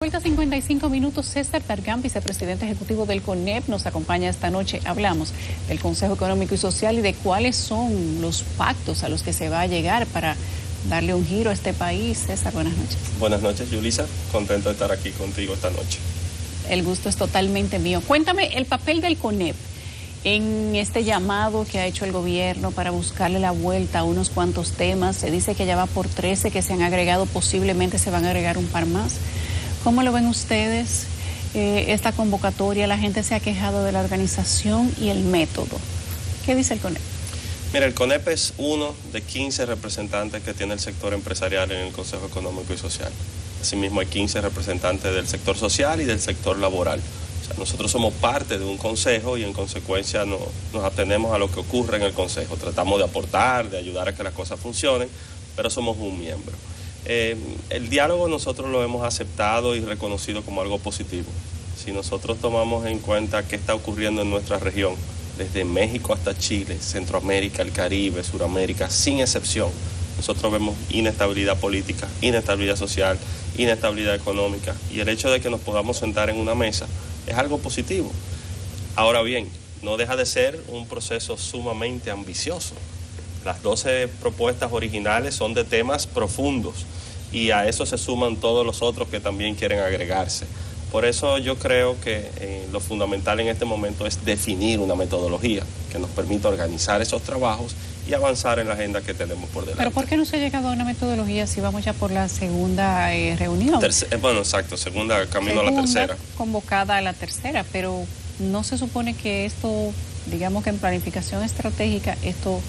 Vuelta 55 minutos, César Targán, vicepresidente ejecutivo del CONEP, nos acompaña esta noche. Hablamos del Consejo Económico y Social y de cuáles son los pactos a los que se va a llegar para darle un giro a este país. César, buenas noches. Buenas noches, Yulisa. Contento de estar aquí contigo esta noche. El gusto es totalmente mío. Cuéntame el papel del CONEP en este llamado que ha hecho el gobierno para buscarle la vuelta a unos cuantos temas. Se dice que ya va por 13 que se han agregado, posiblemente se van a agregar un par más. ¿Cómo lo ven ustedes esta convocatoria? La gente se ha quejado de la organización y el método. ¿Qué dice el CONEP? Mira, el CONEP es uno de 15 representantes que tiene el sector empresarial en el Consejo Económico y Social. Asimismo, hay 15 representantes del sector social y del sector laboral. O sea, nosotros somos parte de un consejo y en consecuencia nos atenemos a lo que ocurre en el consejo. Tratamos de aportar, de ayudar a que las cosas funcionen, pero somos un miembro. El diálogo nosotros lo hemos aceptado y reconocido como algo positivo. Si nosotros tomamos en cuenta qué está ocurriendo en nuestra región, desde México hasta Chile, Centroamérica, el Caribe, Suramérica, sin excepción, nosotros vemos inestabilidad política, inestabilidad social, inestabilidad económica, y el hecho de que nos podamos sentar en una mesa es algo positivo. Ahora bien, no deja de ser un proceso sumamente ambicioso. Las 12 propuestas originales son de temas profundos y a eso se suman todos los otros que también quieren agregarse. Por eso yo creo que lo fundamental en este momento es definir una metodología que nos permita organizar esos trabajos y avanzar en la agenda que tenemos por delante. ¿Pero por qué no se ha llegado a una metodología si vamos ya por la segunda reunión? Bueno, exacto, camino a la tercera. Convocada a la tercera, pero no se supone que esto, digamos que en planificación estratégica, esto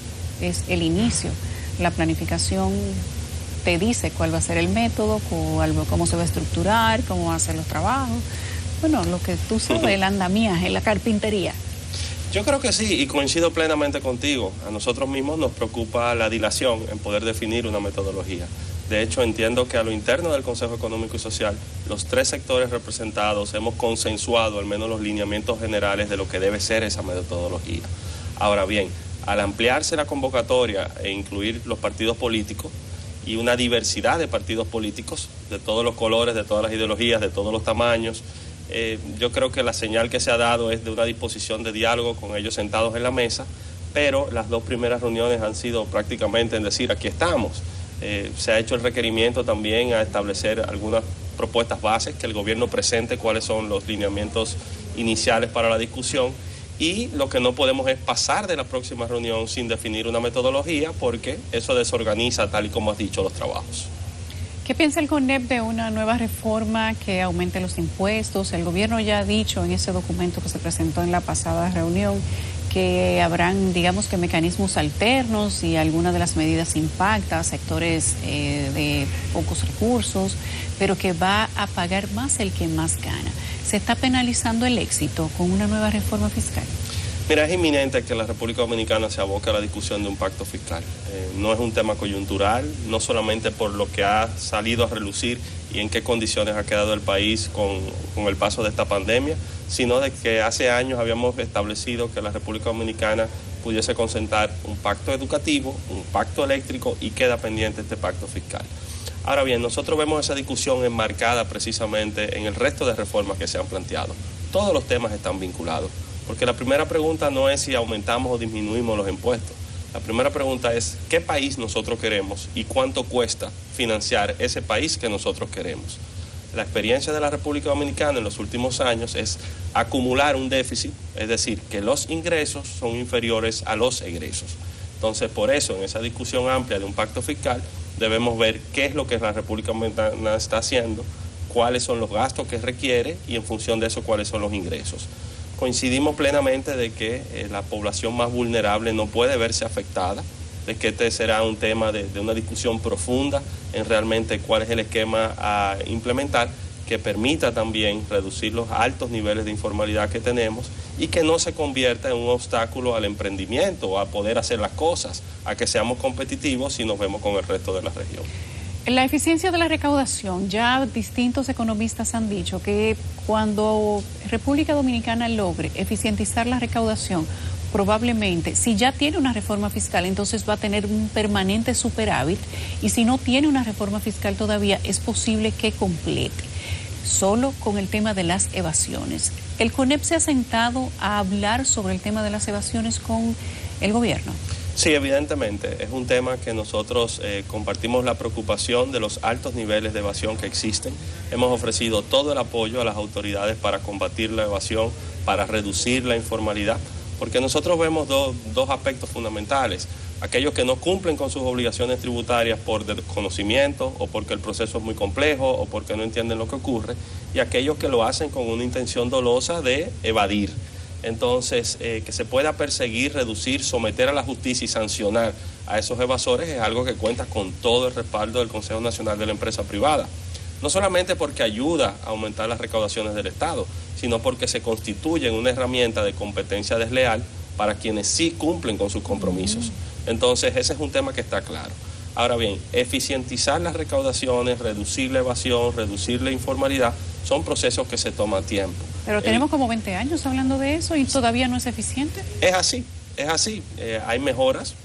es el inicio. La planificación te dice cuál va a ser el método, cómo se va a estructurar, cómo van a ser los trabajos. Bueno, lo que tú sabes, el andamiaje, la carpintería. Yo creo que sí, y coincido plenamente contigo. A nosotros mismos nos preocupa la dilación en poder definir una metodología. De hecho, entiendo que a lo interno del Consejo Económico y Social, los 3 sectores representados hemos consensuado al menos los lineamientos generales de lo que debe ser esa metodología. Ahora bien, al ampliarse la convocatoria e incluir los partidos políticos y una diversidad de partidos políticos de todos los colores, de todas las ideologías, de todos los tamaños, yo creo que la señal que se ha dado es de una disposición de diálogo con ellos sentados en la mesa, pero las 2 primeras reuniones han sido prácticamente en decir aquí estamos. Se ha hecho el requerimiento también a establecer algunas propuestas bases, que el gobierno presente cuáles son los lineamientos iniciales para la discusión. Y lo que no podemos es pasar de la próxima reunión sin definir una metodología, porque eso desorganiza, tal y como has dicho, los trabajos. ¿Qué piensa el CONEP de una nueva reforma que aumente los impuestos? El gobierno ya ha dicho en ese documento que se presentó en la pasada reunión que habrán, digamos que mecanismos alternos y algunas de las medidas impactan a sectores de pocos recursos, pero que va a pagar más el que más gana. ¿Se está penalizando el éxito con una nueva reforma fiscal? Mira, es inminente que la República Dominicana se aboque a la discusión de un pacto fiscal. No es un tema coyuntural, no solamente por lo que ha salido a relucir y en qué condiciones ha quedado el país con el paso de esta pandemia, sino de que hace años habíamos establecido que la República Dominicana pudiese concentrar un pacto educativo, un pacto eléctrico, y queda pendiente este pacto fiscal. Ahora bien, nosotros vemos esa discusión enmarcada precisamente en el resto de reformas que se han planteado. Todos los temas están vinculados, porque la primera pregunta no es si aumentamos o disminuimos los impuestos. La primera pregunta es ¿qué país nosotros queremos y cuánto cuesta financiar ese país que nosotros queremos? La experiencia de la República Dominicana en los últimos años es acumular un déficit, es decir, que los ingresos son inferiores a los egresos. Entonces, por eso, en esa discusión amplia de un pacto fiscal, debemos ver qué es lo que la República Dominicana está haciendo, cuáles son los gastos que requiere y en función de eso cuáles son los ingresos. Coincidimos plenamente de que la población más vulnerable no puede verse afectada, de que este será un tema de una discusión profunda en realmente cuál es el esquema a implementar que permita también reducir los altos niveles de informalidad que tenemos y que no se convierta en un obstáculo al emprendimiento o a poder hacer las cosas, a que seamos competitivos si nos vemos con el resto de la región. La eficiencia de la recaudación, ya distintos economistas han dicho que cuando República Dominicana logre eficientizar la recaudación, probablemente, si ya tiene una reforma fiscal, entonces va a tener un permanente superávit, y si no tiene una reforma fiscal todavía, es posible que complete. solo con el tema de las evasiones. ¿El CONEP se ha sentado a hablar sobre el tema de las evasiones con el gobierno? Sí, evidentemente. Es un tema que nosotros compartimos la preocupación de los altos niveles de evasión que existen. Hemos ofrecido todo el apoyo a las autoridades para combatir la evasión, para reducir la informalidad, porque nosotros vemos dos aspectos fundamentales. Aquellos que no cumplen con sus obligaciones tributarias por desconocimiento o porque el proceso es muy complejo o porque no entienden lo que ocurre, y aquellos que lo hacen con una intención dolosa de evadir. Entonces, que se pueda perseguir, reducir, someter a la justicia y sancionar a esos evasores es algo que cuenta con todo el respaldo del Consejo Nacional de la Empresa Privada. No solamente porque ayuda a aumentar las recaudaciones del Estado, sino porque se constituye una herramienta de competencia desleal para quienes sí cumplen con sus compromisos. Entonces, ese es un tema que está claro. Ahora bien, eficientizar las recaudaciones, reducir la evasión, reducir la informalidad, son procesos que se toman tiempo. Pero tenemos como 20 años hablando de eso y todavía no es eficiente. Es así. Hay mejoras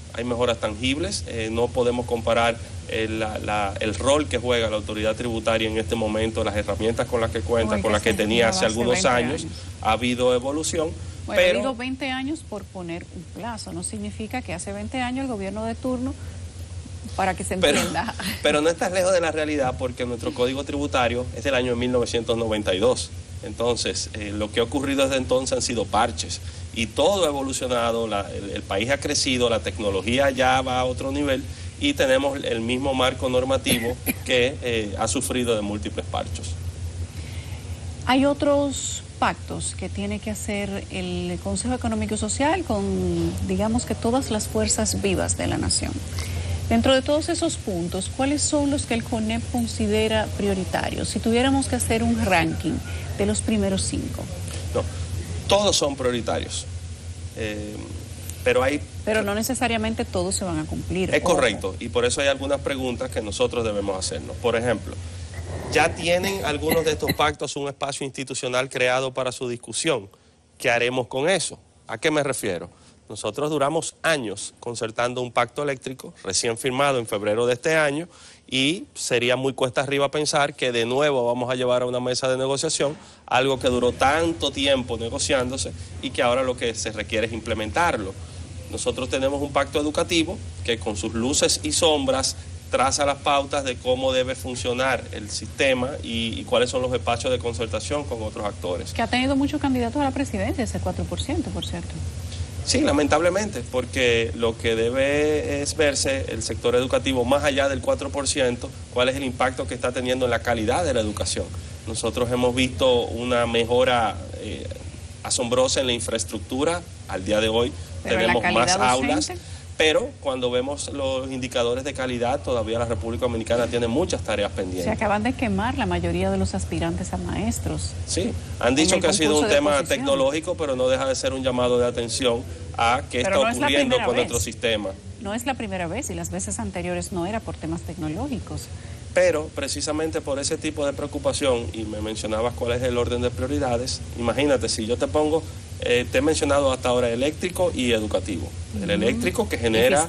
tangibles. No podemos comparar el rol que juega la autoridad tributaria en este momento, las herramientas con las que cuenta, con las que tenía hace algunos años. Ha habido evolución. Bueno, pero digo 20 años por poner un plazo, no significa que hace 20 años el gobierno de turno, para que se entienda. Pero no estás lejos de la realidad, porque nuestro código tributario es del año 1992. Entonces, lo que ha ocurrido desde entonces han sido parches y todo ha evolucionado, el país ha crecido, la tecnología ya va a otro nivel y tenemos el mismo marco normativo que ha sufrido de múltiples parchos. Hay otros pactos que tiene que hacer el Consejo Económico y Social con, digamos que todas las fuerzas vivas de la nación. Dentro de todos esos puntos, ¿cuáles son los que el CONEP considera prioritarios? Si tuviéramos que hacer un ranking de los primeros 5. No, todos son prioritarios, pero no necesariamente todos se van a cumplir. Es correcto, y por eso hay algunas preguntas que nosotros debemos hacernos. Por ejemplo, ¿ya tienen algunos de estos pactos un espacio institucional creado para su discusión? ¿Qué haremos con eso? ¿A qué me refiero? Nosotros duramos años concertando un pacto eléctrico recién firmado en febrero de este año y sería muy cuesta arriba pensar que de nuevo vamos a llevar a una mesa de negociación algo que duró tanto tiempo negociándose y que ahora lo que se requiere es implementarlo. Nosotros tenemos un pacto educativo que con sus luces y sombras traza las pautas de cómo debe funcionar el sistema y cuáles son los espacios de concertación con otros actores. Que ha tenido muchos candidatos a la presidencia, ese 4%, por cierto. Sí, lamentablemente, porque lo que debe es verse el sector educativo más allá del 4%, cuál es el impacto que está teniendo en la calidad de la educación. Nosotros hemos visto una mejora asombrosa en la infraestructura, al día de hoy tenemos más aulas, pero cuando vemos los indicadores de calidad, todavía la República Dominicana tiene muchas tareas pendientes. Se acaban de quemar la mayoría de los aspirantes a maestros. Sí, han dicho que ha sido un tema tecnológico, pero no deja de ser un llamado de atención a qué está ocurriendo con nuestro sistema. No es la primera vez y las veces anteriores no era por temas tecnológicos. Pero precisamente por ese tipo de preocupación, y me mencionabas cuál es el orden de prioridades, imagínate, si yo te pongo, te he mencionado hasta ahora eléctrico y educativo. El eléctrico que genera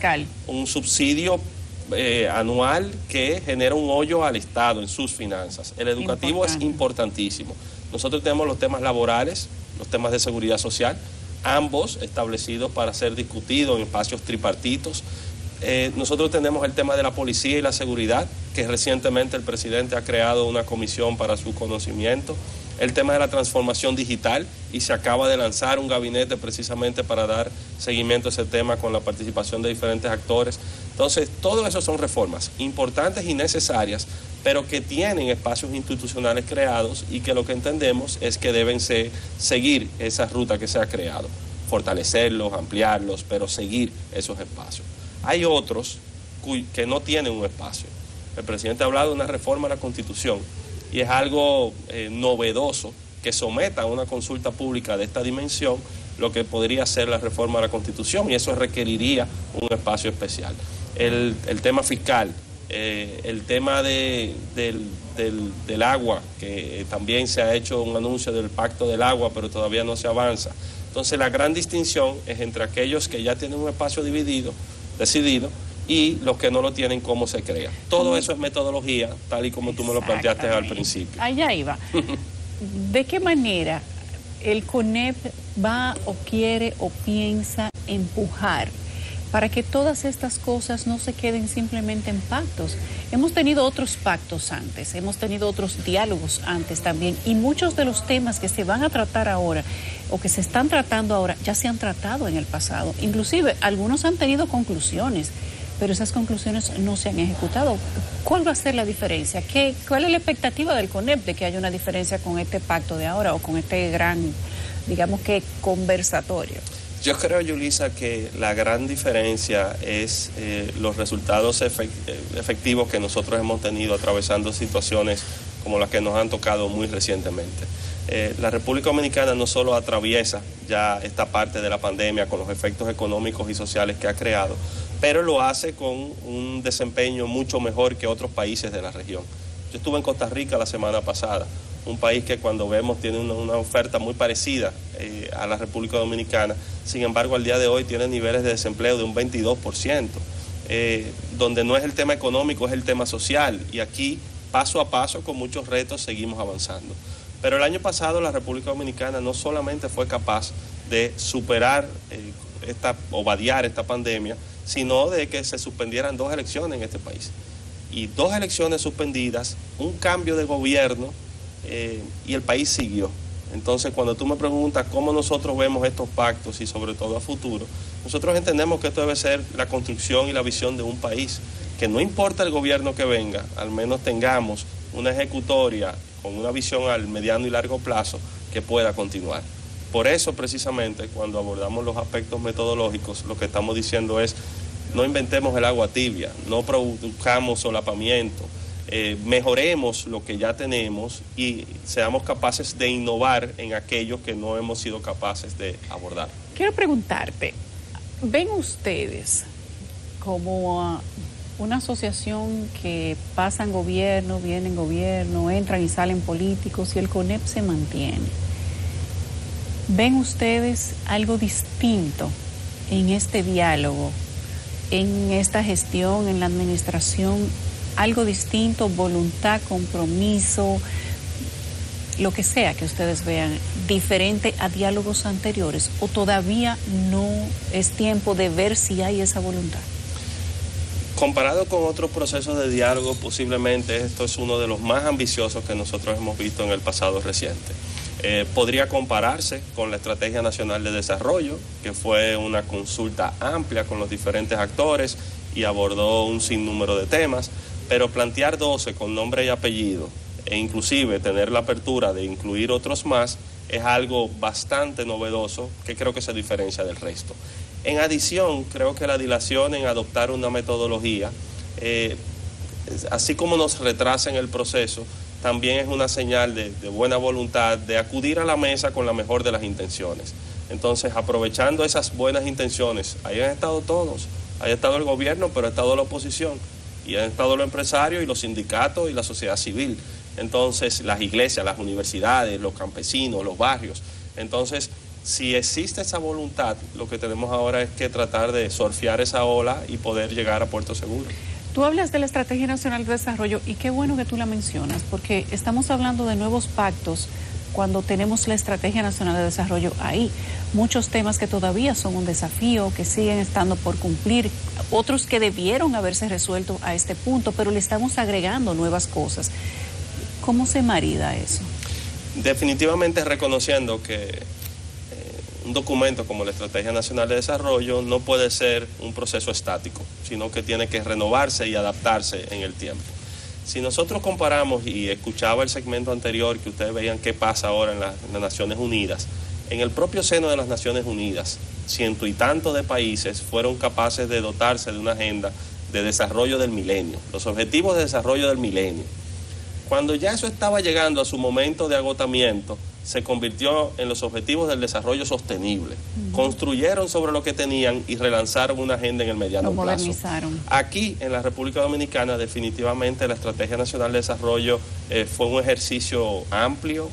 un subsidio anual que genera un hoyo al Estado en sus finanzas. El educativo es importantísimo. Nosotros tenemos los temas laborales, los temas de seguridad social, ambos establecidos para ser discutidos en espacios tripartitos. Nosotros tenemos el tema de la policía y la seguridad, que recientemente el presidente ha creado una comisión para su conocimiento. El tema de la transformación digital, y se acaba de lanzar un gabinete precisamente para dar seguimiento a ese tema con la participación de diferentes actores. Entonces, todo eso son reformas importantes y necesarias, pero que tienen espacios institucionales creados y que lo que entendemos es que deben seguir esa ruta que se ha creado, fortalecerlos, ampliarlos, pero seguir esos espacios. Hay otros que no tienen un espacio. El presidente ha hablado de una reforma a la Constitución y es algo novedoso que someta a una consulta pública de esta dimensión lo que podría ser la reforma a la Constitución, y eso requeriría un espacio especial. El tema fiscal, el tema del agua, que también se ha hecho un anuncio del pacto del agua, pero todavía no se avanza. Entonces la gran distinción es entre aquellos que ya tienen un espacio decidido, y los que no lo tienen, cómo se crea. Todo eso es metodología, tal y como tú me lo planteaste al principio. Allá iba. ¿De qué manera el CONEP va o quiere o piensa empujar para que todas estas cosas no se queden simplemente en pactos? Hemos tenido otros pactos antes, hemos tenido otros diálogos antes también, y muchos de los temas que se van a tratar ahora o que se están tratando ahora ya se han tratado en el pasado. Inclusive algunos han tenido conclusiones, pero esas conclusiones no se han ejecutado. ¿Cuál va a ser la diferencia? ¿Cuál es la expectativa del CONEP de que haya una diferencia con este pacto de ahora o con este gran, digamos que, conversatorio? Yo creo, Yulisa, que la gran diferencia es los resultados efectivos que nosotros hemos tenido atravesando situaciones como las que nos han tocado muy recientemente. La República Dominicana no solo atraviesa ya esta parte de la pandemia con los efectos económicos y sociales que ha creado, pero lo hace con un desempeño mucho mejor que otros países de la región. Yo estuve en Costa Rica la semana pasada, un país que cuando vemos tiene una oferta muy parecida a la República Dominicana, sin embargo al día de hoy tiene niveles de desempleo de un 22%, donde no es el tema económico, es el tema social, y aquí paso a paso con muchos retos seguimos avanzando. Pero el año pasado la República Dominicana no solamente fue capaz de superar o vadear esta pandemia, sino de que se suspendieran 2 elecciones en este país. Y 2 elecciones suspendidas, un cambio de gobierno, y el país siguió. Entonces, cuando tú me preguntas cómo nosotros vemos estos pactos y sobre todo a futuro, nosotros entendemos que esto debe ser la construcción y la visión de un país, que no importa el gobierno que venga, al menos tengamos una ejecutoria con una visión al mediano y largo plazo que pueda continuar. Por eso, precisamente, cuando abordamos los aspectos metodológicos, lo que estamos diciendo es, no inventemos el agua tibia, no produzcamos solapamiento, mejoremos lo que ya tenemos y seamos capaces de innovar en aquello que no hemos sido capaces de abordar. Quiero preguntarte, ¿ven ustedes como una asociación que pasan gobierno, vienen gobierno, entran y salen políticos y el CONEP se mantiene? ¿Ven ustedes algo distinto en este diálogo, en esta gestión, en la administración? Algo distinto, voluntad, compromiso, lo que sea que ustedes vean, diferente a diálogos anteriores, o todavía no es tiempo de ver si hay esa voluntad? Comparado con otros procesos de diálogo, posiblemente esto es uno de los más ambiciosos que nosotros hemos visto en el pasado reciente. Podría compararse con la Estrategia Nacional de Desarrollo, que fue una consulta amplia con los diferentes actores y abordó un sinnúmero de temas, pero plantear 12 con nombre y apellido e inclusive tener la apertura de incluir otros más es algo bastante novedoso que creo que se diferencia del resto. En adición, creo que la dilación en adoptar una metodología, así como nos retrasa en el proceso, también es una señal de buena voluntad de acudir a la mesa con la mejor de las intenciones. Entonces, aprovechando esas buenas intenciones, ahí han estado todos, ahí ha estado el gobierno, pero ha estado la oposición, y han estado los empresarios y los sindicatos y la sociedad civil. Entonces, las iglesias, las universidades, los campesinos, los barrios. Entonces, si existe esa voluntad, lo que tenemos ahora es que tratar de surfear esa ola y poder llegar a puerto seguro. Tú hablas de la Estrategia Nacional de Desarrollo y qué bueno que tú la mencionas, porque estamos hablando de nuevos pactos cuando tenemos la Estrategia Nacional de Desarrollo ahí. Muchos temas que todavía son un desafío, que siguen estando por cumplir, otros que debieron haberse resuelto a este punto, pero le estamos agregando nuevas cosas. ¿Cómo se marida eso? Definitivamente reconociendo que un documento como la Estrategia Nacional de Desarrollo no puede ser un proceso estático, sino que tiene que renovarse y adaptarse en el tiempo. Si nosotros comparamos, y escuchaba el segmento anterior que ustedes veían qué pasa ahora en las Naciones Unidas, en el propio seno de las Naciones Unidas, 100 y tantos de países fueron capaces de dotarse de una agenda de desarrollo del milenio, los objetivos de desarrollo del milenio. Cuando ya eso estaba llegando a su momento de agotamiento, se convirtió en los objetivos del desarrollo sostenible. Construyeron sobre lo que tenían y relanzaron una agenda en el mediano plazo. Lo modernizaron. Aquí, en la República Dominicana, definitivamente la Estrategia Nacional de Desarrollo fue un ejercicio amplio,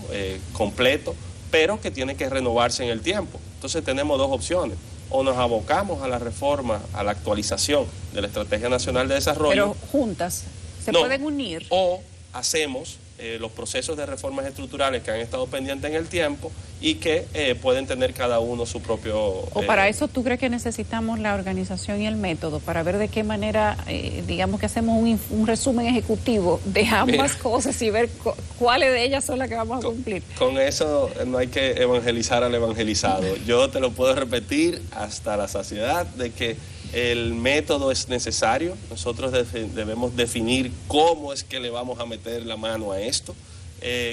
completo, pero que tiene que renovarse en el tiempo. Entonces tenemos 2 opciones. o nos abocamos a la reforma, a la actualización de la Estrategia Nacional de Desarrollo. Pero juntas, ¿se pueden unir? O hacemos los procesos de reformas estructurales que han estado pendientes en el tiempo y que pueden tener cada uno su propio... ¿O para eso tú crees que necesitamos la organización y el método? Para ver de qué manera, digamos que hacemos un resumen ejecutivo de ambas cosas y ver cuáles de ellas son las que vamos a cumplir. Con eso no hay que evangelizar al evangelizado. Yo te lo puedo repetir hasta la saciedad de que el método es necesario. Nosotros debemos definir cómo es que le vamos a meter la mano a esto,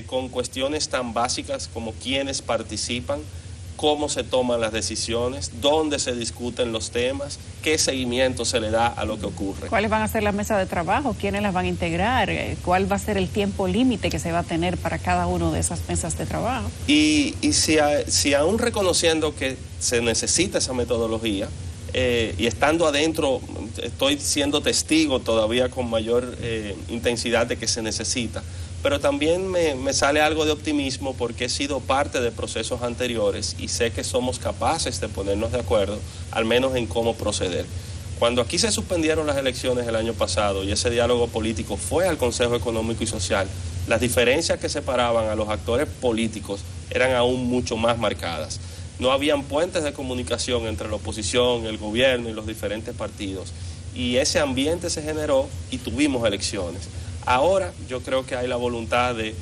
con cuestiones tan básicas como quiénes participan, cómo se toman las decisiones, dónde se discuten los temas, qué seguimiento se le da a lo que ocurre. ¿Cuáles van a ser las mesas de trabajo? ¿Quiénes las van a integrar? ¿Cuál va a ser el tiempo límite que se va a tener para cada una de esas mesas de trabajo? Y si aún reconociendo que se necesita esa metodología, y estando adentro, estoy siendo testigo todavía con mayor intensidad de que se necesita, pero también me sale algo de optimismo porque he sido parte de procesos anteriores y sé que somos capaces de ponernos de acuerdo, al menos en cómo proceder. Cuando aquí se suspendieron las elecciones el año pasado y ese diálogo político fue al Consejo Económico y Social, las diferencias que separaban a los actores políticos eran aún mucho más marcadas. No habían puentes de comunicación entre la oposición, el gobierno y los diferentes partidos. Y ese ambiente se generó y tuvimos elecciones. Ahora yo creo que hay la voluntad de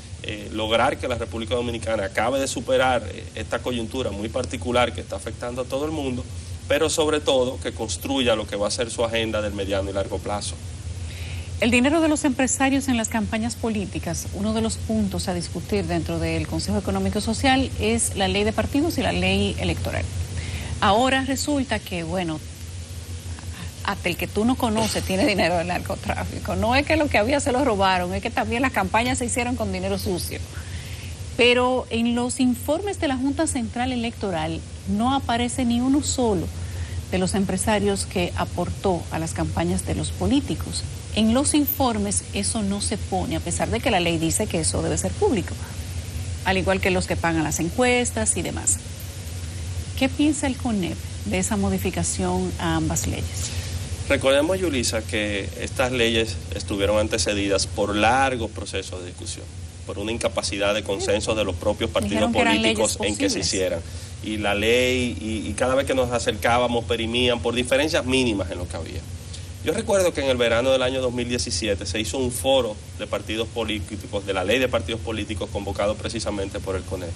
lograr que la República Dominicana acabe de superar esta coyuntura muy particular que está afectando a todo el mundo, pero sobre todo que construya lo que va a ser su agenda del mediano y largo plazo. El dinero de los empresarios en las campañas políticas, uno de los puntos a discutir dentro del Consejo Económico y Social es la ley de partidos y la ley electoral. Ahora resulta que, bueno, hasta el que tú no conoces tiene dinero del narcotráfico. No es que lo que había se lo robaron, es que también las campañas se hicieron con dinero sucio. Pero en los informes de la Junta Central Electoral no aparece ni uno solo de los empresarios que aportó a las campañas de los políticos. En los informes eso no se pone, a pesar de que la ley dice que eso debe ser público, al igual que los que pagan las encuestas y demás. ¿Qué piensa el CONEP de esa modificación a ambas leyes? Recordemos, Yulisa, que estas leyes estuvieron antecedidas por largos procesos de discusión, por una incapacidad de consenso de los propios partidos políticos en que se hicieran. Y la ley, y cada vez que nos acercábamos, perimían por diferencias mínimas en lo que había. Yo recuerdo que en el verano del año 2017 se hizo un foro de partidos políticos, de la ley de partidos políticos convocado precisamente por el CONEP.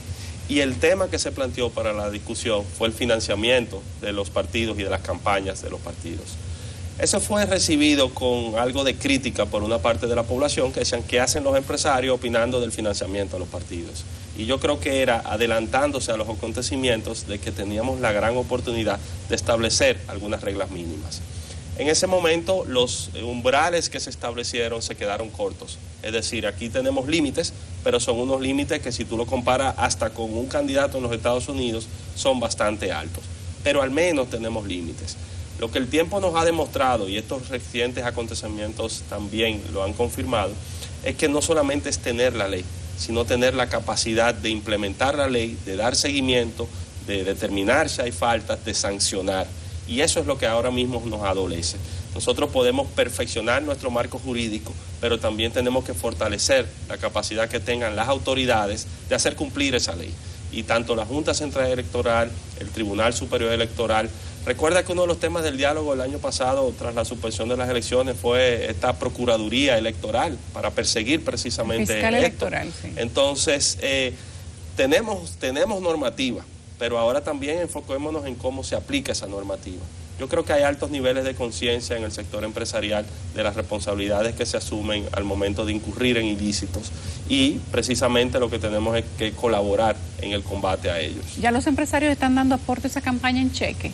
Y el tema que se planteó para la discusión fue el financiamiento de los partidos y de las campañas de los partidos. Eso fue recibido con algo de crítica por una parte de la población que decían qué hacen los empresarios opinando del financiamiento a los partidos. Y yo creo que era adelantándose a los acontecimientos de que teníamos la gran oportunidad de establecer algunas reglas mínimas. En ese momento los umbrales que se establecieron se quedaron cortos. Es decir, aquí tenemos límites, pero son unos límites que si tú lo comparas hasta con un candidato en los Estados Unidos son bastante altos. Pero al menos tenemos límites. Lo que el tiempo nos ha demostrado, y estos recientes acontecimientos también lo han confirmado, es que no solamente es tener la ley, sino tener la capacidad de implementar la ley, de dar seguimiento, de determinar si hay faltas, de sancionar. Y eso es lo que ahora mismo nos adolece. Nosotros podemos perfeccionar nuestro marco jurídico, pero también tenemos que fortalecer la capacidad que tengan las autoridades de hacer cumplir esa ley. Y tanto la Junta Central Electoral, el Tribunal Superior Electoral. Recuerda que uno de los temas del diálogo el año pasado, tras la suspensión de las elecciones, fue esta Procuraduría Electoral para perseguir precisamente fiscal electoral, sí. Entonces, tenemos normativa, pero ahora también enfoquémonos en cómo se aplica esa normativa. Yo creo que hay altos niveles de conciencia en el sector empresarial de las responsabilidades que se asumen al momento de incurrir en ilícitos y precisamente lo que tenemos es que colaborar en el combate a ellos. ¿Ya los empresarios están dando aporte a esa campaña en cheque?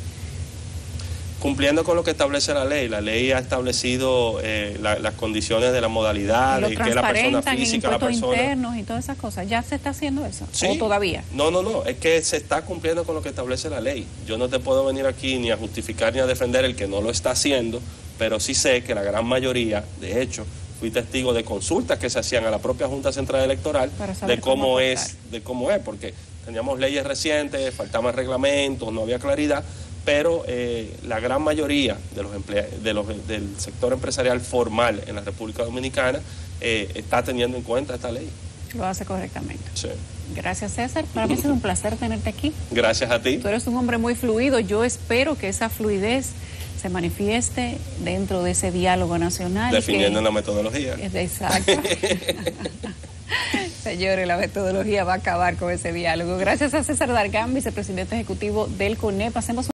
Cumpliendo con lo que establece la ley ha establecido las condiciones de la modalidad, de que la persona física, la persona... internos y todas esas cosas. ¿Ya se está haciendo eso? Sí. ¿O todavía? No, es que se está cumpliendo con lo que establece la ley. Yo no te puedo venir aquí ni a justificar ni a defender el que no lo está haciendo, pero sí sé que la gran mayoría, de hecho, fui testigo de consultas que se hacían a la propia Junta Central Electoral de cómo es, porque teníamos leyes recientes, faltaban reglamentos, no había claridad, pero la gran mayoría de del sector empresarial formal en la República Dominicana está teniendo en cuenta esta ley. Lo hace correctamente. Sí. Gracias, César. Para mí ha sido un placer tenerte aquí. Gracias a ti. Tú eres un hombre muy fluido. Yo espero que esa fluidez se manifieste dentro de ese diálogo nacional. Definiendo la metodología. Exacto. Señores, la metodología va a acabar con ese diálogo. Gracias a César Dargan, vicepresidente ejecutivo del CONEP. Hacemos